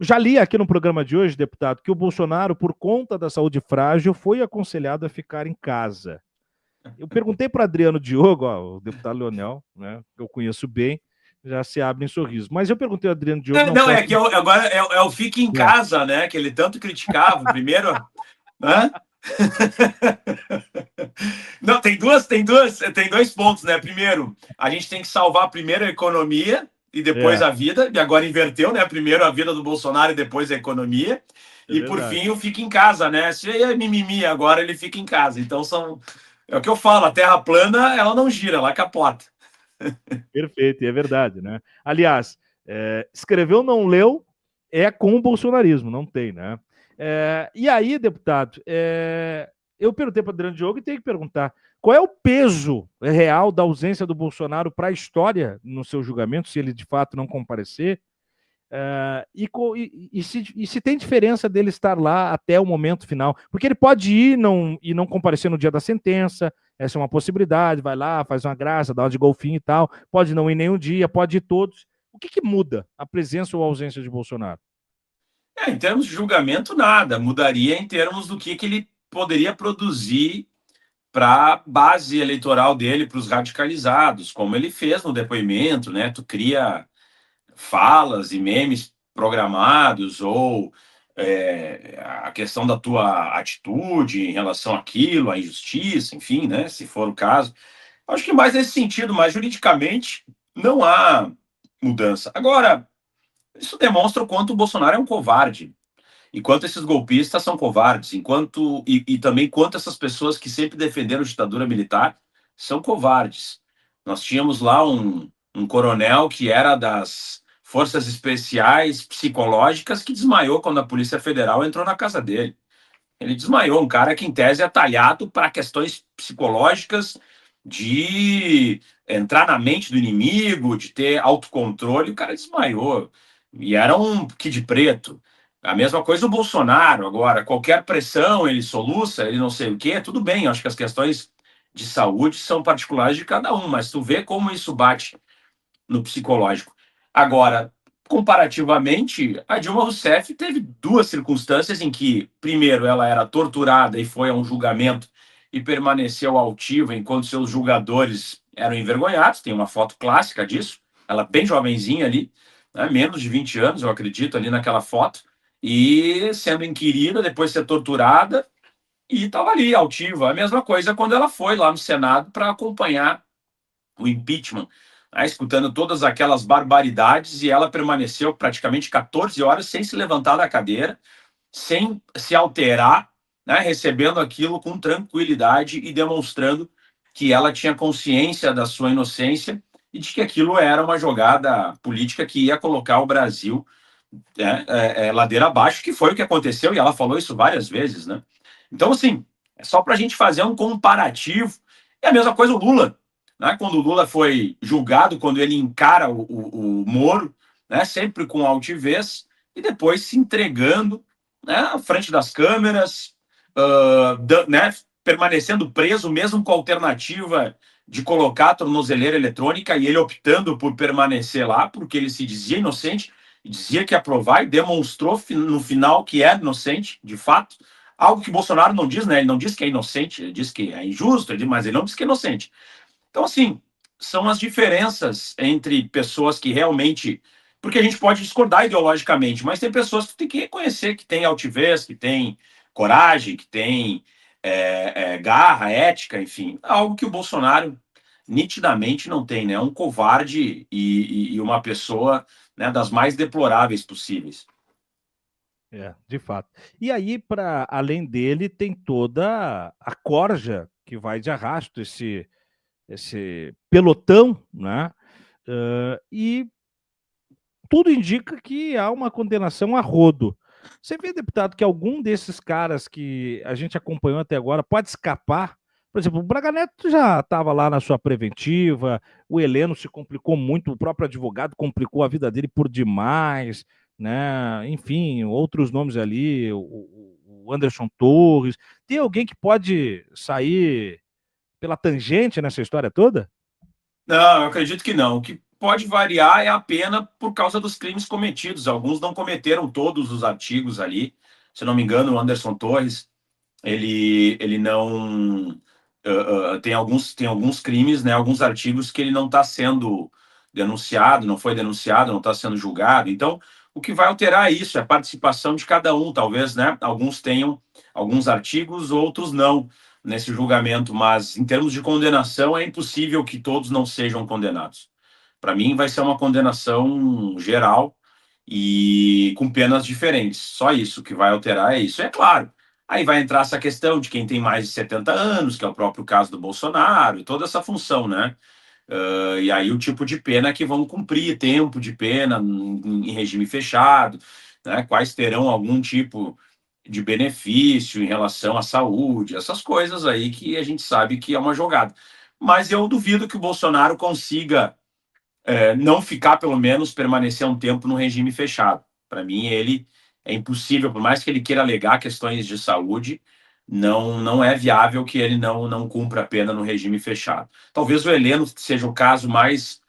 Já li aqui no programa de hoje, deputado, que o Bolsonaro, por conta da saúde frágil, foi aconselhado a ficar em casa. Eu perguntei para Adriano Diogo, ó, o deputado Leonel, né, que eu conheço bem, já se abre em sorriso. Mas eu perguntei ao Adriano Diogo, não Não, posso. é que agora é o Fique em É. Casa, né? Que ele tanto criticava. Primeiro, né? Não, tem dois pontos, né? Primeiro, a gente tem que salvar primeiro a economia e depois É, a vida. E agora inverteu, né? Primeiro a vida do Bolsonaro e depois a economia. é E por verdade. fim o Fique em Casa, né? Se é mimimi, agora ele fica em casa. Então é o que eu falo, a terra plana, ela não gira, ela capota. Perfeito, e é verdade, né? Aliás, escreveu, não leu, é com o bolsonarismo, não tem, né? E aí, deputado, eu perguntei para o Adriano Diogo e tenho que perguntar: qual é o peso real da ausência do Bolsonaro para a história no seu julgamento, se ele de fato não comparecer? E se tem diferença dele estar lá até o momento final? Porque ele pode ir e não comparecer no dia da sentença, essa é uma possibilidade, vai lá, faz uma graça, dá uma de golfinho e tal, pode não ir nenhum dia, pode ir todos. O que muda a presença ou a ausência de Bolsonaro? Em termos de julgamento, nada. Mudaria em termos do que ele poderia produzir para a base eleitoral dele, para os radicalizados, como ele fez no depoimento, né? Tu cria falas e memes programados ou a questão da tua atitude em relação àquilo, à injustiça, enfim, né? Se for o caso. Acho que mais nesse sentido, mas juridicamente não há mudança. Agora, isso demonstra o quanto o Bolsonaro é um covarde. E quanto esses golpistas são covardes, e também quanto essas pessoas que sempre defenderam a ditadura militar são covardes. Nós tínhamos lá um coronel que era das forças especiais psicológicas que desmaiou quando a Polícia Federal entrou na casa dele. Ele desmaiou, um cara que em tese é talhado para questões psicológicas de entrar na mente do inimigo, de ter autocontrole, o cara desmaiou. E era um Kid Preto. A mesma coisa o Bolsonaro agora, qualquer pressão ele soluça, ele não sei o quê, tudo bem, acho que as questões de saúde são particulares de cada um, mas tu vê como isso bate no psicológico. Agora, comparativamente, a Dilma Rousseff teve duas circunstâncias em que, primeiro, ela era torturada e foi a um julgamento e permaneceu altiva enquanto seus julgadores eram envergonhados. Tem uma foto clássica disso, ela bem jovenzinha ali, né, menos de 20 anos, eu acredito, ali naquela foto, e sendo inquirida, depois ser torturada, e estava ali, altiva. A mesma coisa quando ela foi lá no Senado para acompanhar o impeachment, né, escutando todas aquelas barbaridades, e ela permaneceu praticamente 14 horas sem se levantar da cadeira, sem se alterar, né, recebendo aquilo com tranquilidade e demonstrando que ela tinha consciência da sua inocência e de que aquilo era uma jogada política que ia colocar o Brasil, né, ladeira abaixo, que foi o que aconteceu, e ela falou isso várias vezes, né? Então, assim, é só para a gente fazer um comparativo. É a mesma coisa o Lula, né? Quando o Lula foi julgado, quando ele encara o Moro, né? Sempre com altivez, e depois se entregando, né? À frente das câmeras, né? Permanecendo preso, mesmo com a alternativa de colocar a tornozeleira eletrônica, e ele optando por permanecer lá, porque ele se dizia inocente, dizia que ia provar e demonstrou no final que é inocente, de fato. Algo que Bolsonaro não diz, né? Ele não diz que é inocente, ele diz que é injusto, mas ele não diz que é inocente. Então, assim, são as diferenças entre pessoas que realmente. Porque a gente pode discordar ideologicamente, mas tem pessoas que tem que reconhecer que tem altivez, que tem coragem, que tem garra, ética, enfim. Algo que o Bolsonaro nitidamente não tem, né? Um covarde e uma pessoa, né, das mais deploráveis possíveis. De fato. E aí, para além dele, tem toda a corja que vai de arrasto, esse pelotão, né? E tudo indica que há uma condenação a rodo. Você vê, deputado, que algum desses caras que a gente acompanhou até agora pode escapar? Por exemplo, o Braga Neto já estava lá na sua preventiva, o Heleno se complicou muito, o próprio advogado complicou a vida dele por demais, né? Enfim, outros nomes ali, o Anderson Torres. Tem alguém que pode sair pela tangente nessa história toda? Não, eu acredito que não. pode variar é a pena por causa dos crimes cometidos. Alguns não cometeram todos os artigos ali. Se não me engano, o Anderson Torres, ele não tem alguns crimes, né, alguns artigos que ele não está sendo denunciado, não foi denunciado, não está sendo julgado. Então, o que vai alterar isso é a participação de cada um, talvez, né? Alguns tenham alguns artigos, outros não nesse julgamento, mas em termos de condenação é impossível que todos não sejam condenados. Para mim, vai ser uma condenação geral e com penas diferentes. Só isso que vai alterar é isso. É claro. Aí vai entrar essa questão de quem tem mais de 70 anos, que é o próprio caso do Bolsonaro, e toda essa função, né? E aí o tipo de pena que vão cumprir, tempo de pena em regime fechado, né? Quais terão algum tipo de benefício em relação à saúde, essas coisas aí que a gente sabe que é uma jogada. Mas eu duvido que o Bolsonaro consiga não ficar, pelo menos, permanecer um tempo no regime fechado. Para mim, ele é impossível, por mais que ele queira alegar questões de saúde, não é viável que ele não cumpra a pena no regime fechado. Talvez o Heleno seja o caso mais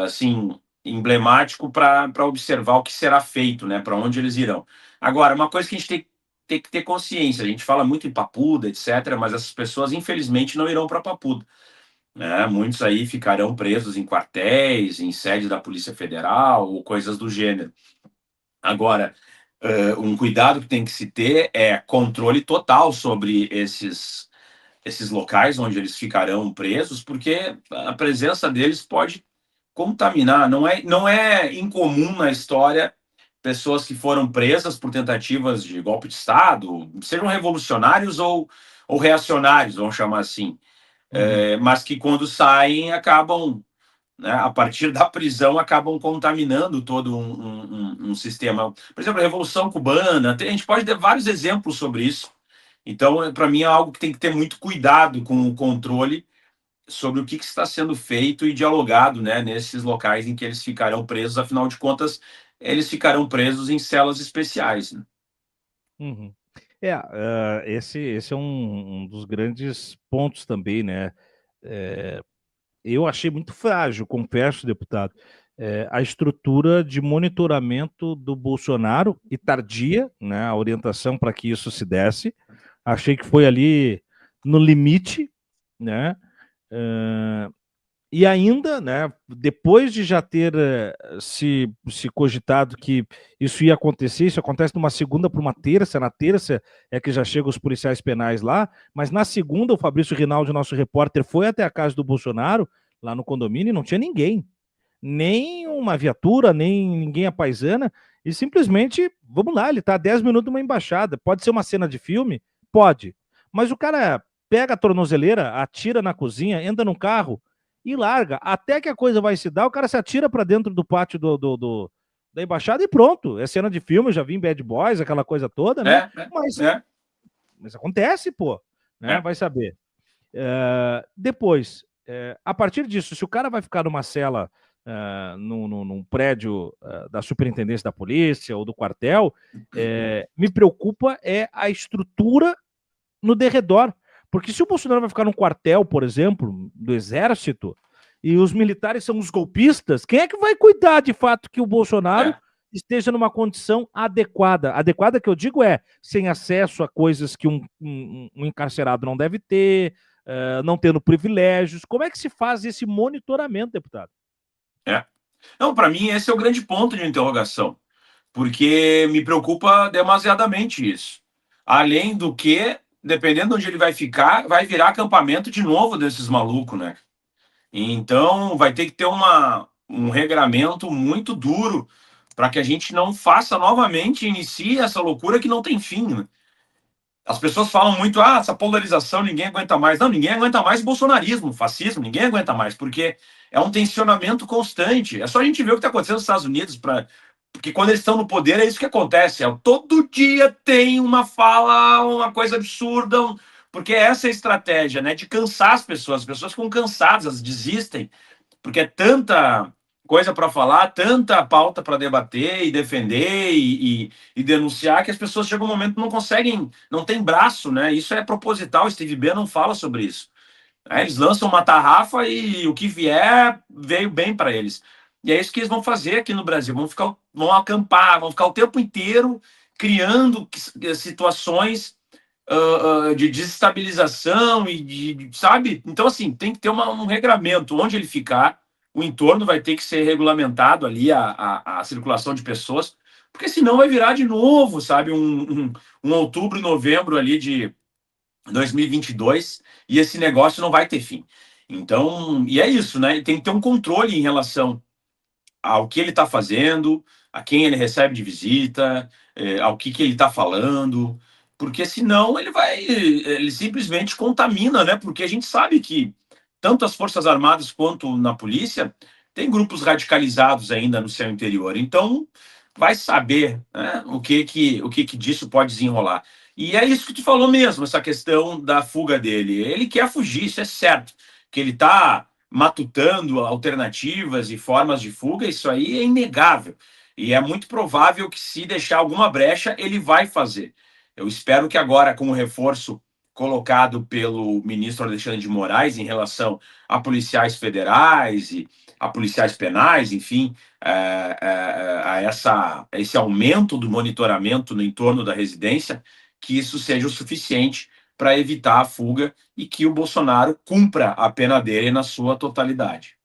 assim emblemático para observar o que será feito, né? Para onde eles irão. Agora, uma coisa que a gente tem que ter consciência, a gente fala muito em Papuda, etc., mas essas pessoas, infelizmente, não irão para Papuda, né? Muitos aí ficarão presos em quartéis, em sede da Polícia Federal ou coisas do gênero. Agora, um cuidado que tem que se ter é controle total sobre esses locais onde eles ficarão presos, porque a presença deles pode contaminar. Não é incomum na história pessoas que foram presas por tentativas de golpe de Estado, sejam revolucionários ou reacionários, vamos chamar assim, mas que quando saem acabam, né, a partir da prisão, acabam contaminando todo um sistema. Por exemplo, a Revolução Cubana, a gente pode ter vários exemplos sobre isso. Então, para mim, é algo que tem que ter muito cuidado com o controle sobre o que está sendo feito e dialogado, né, nesses locais em que eles ficarão presos. Afinal de contas, eles ficarão presos em celas especiais, né? Uhum. Esse é um dos grandes pontos também, né? Eu achei muito frágil, confesso, deputado, a estrutura de monitoramento do Bolsonaro e tardia, né, a orientação para que isso se desse. Achei que foi ali no limite, né? E ainda, né, depois de já ter se cogitado que isso ia acontecer, isso acontece numa segunda para uma terça, na terça é que já chegam os policiais penais lá, mas na segunda o Fabrício Rinaldi, nosso repórter, foi até a casa do Bolsonaro, lá no condomínio, e não tinha ninguém, nem uma viatura, nem ninguém à paisana, e simplesmente, vamos lá, ele está a 10 minutos de uma embaixada, pode ser uma cena de filme? Pode, mas o cara pega a tornozeleira, atira na cozinha, entra no carro, e larga. Até que a coisa vai se dar, o cara se atira para dentro do pátio da embaixada e pronto. É cena de filme, eu já vi em Bad Boys, aquela coisa toda, né? Mas acontece, pô. Né? Vai saber. Depois, a partir disso, se o cara vai ficar numa cela, num prédio da superintendência da polícia ou do quartel, me preocupa a estrutura no derredor. Porque se o Bolsonaro vai ficar num quartel, por exemplo, do exército, e os militares são os golpistas, quem é que vai cuidar de fato que o Bolsonaro esteja numa condição adequada? Adequada que eu digo sem acesso a coisas que um encarcerado não deve ter, não tendo privilégios. Como é que se faz esse monitoramento, deputado? Não, para mim esse é o grande ponto de interrogação, porque me preocupa demasiadamente isso. Além do que, dependendo de onde ele vai ficar, vai virar acampamento de novo desses malucos, né? Então, vai ter que ter um regramento muito duro para que a gente não faça novamente, inicie essa loucura que não tem fim, né? As pessoas falam muito, essa polarização, ninguém aguenta mais. Não, ninguém aguenta mais bolsonarismo, fascismo, ninguém aguenta mais, porque é um tensionamento constante. É só a gente ver o que está acontecendo nos Estados Unidos, porque quando eles estão no poder é isso que acontece. Todo dia tem uma fala, uma coisa absurda, porque essa é a estratégia, né, de cansar as pessoas ficam cansadas, elas desistem, porque é tanta coisa para falar, tanta pauta para debater e defender e denunciar, que as pessoas chegam um momento que não conseguem, não tem braço, né? Isso é proposital, Steve Bannon fala sobre isso. Eles lançam uma tarrafa e o que vier veio bem para eles. E é isso que eles vão fazer aqui no Brasil. Vão acampar, vão ficar o tempo inteiro criando situações de desestabilização e sabe? Então, assim, tem que ter um regramento. Onde ele ficar, o entorno vai ter que ser regulamentado ali, a circulação de pessoas, porque senão vai virar de novo, sabe? Um outubro, novembro ali de 2022 e esse negócio não vai ter fim. Então, e é isso, né? Tem que ter um controle em relação ao que ele está fazendo, a quem ele recebe de visita, ao que ele está falando, porque senão ele simplesmente contamina, né? Porque a gente sabe que tanto as Forças Armadas quanto na polícia tem grupos radicalizados ainda no seu interior. Então, vai saber, né, o que disso pode desenrolar. E é isso que tu falou mesmo, essa questão da fuga dele. Ele quer fugir, isso é certo. Que ele está matutando alternativas e formas de fuga, isso aí é inegável. E é muito provável que, se deixar alguma brecha, ele vai fazer. Eu espero que agora, com o reforço colocado pelo ministro Alexandre de Moraes em relação a policiais federais e a policiais penais, enfim, a esse aumento do monitoramento no entorno da residência, que isso seja o suficiente para evitar a fuga e que o Bolsonaro cumpra a pena dele na sua totalidade.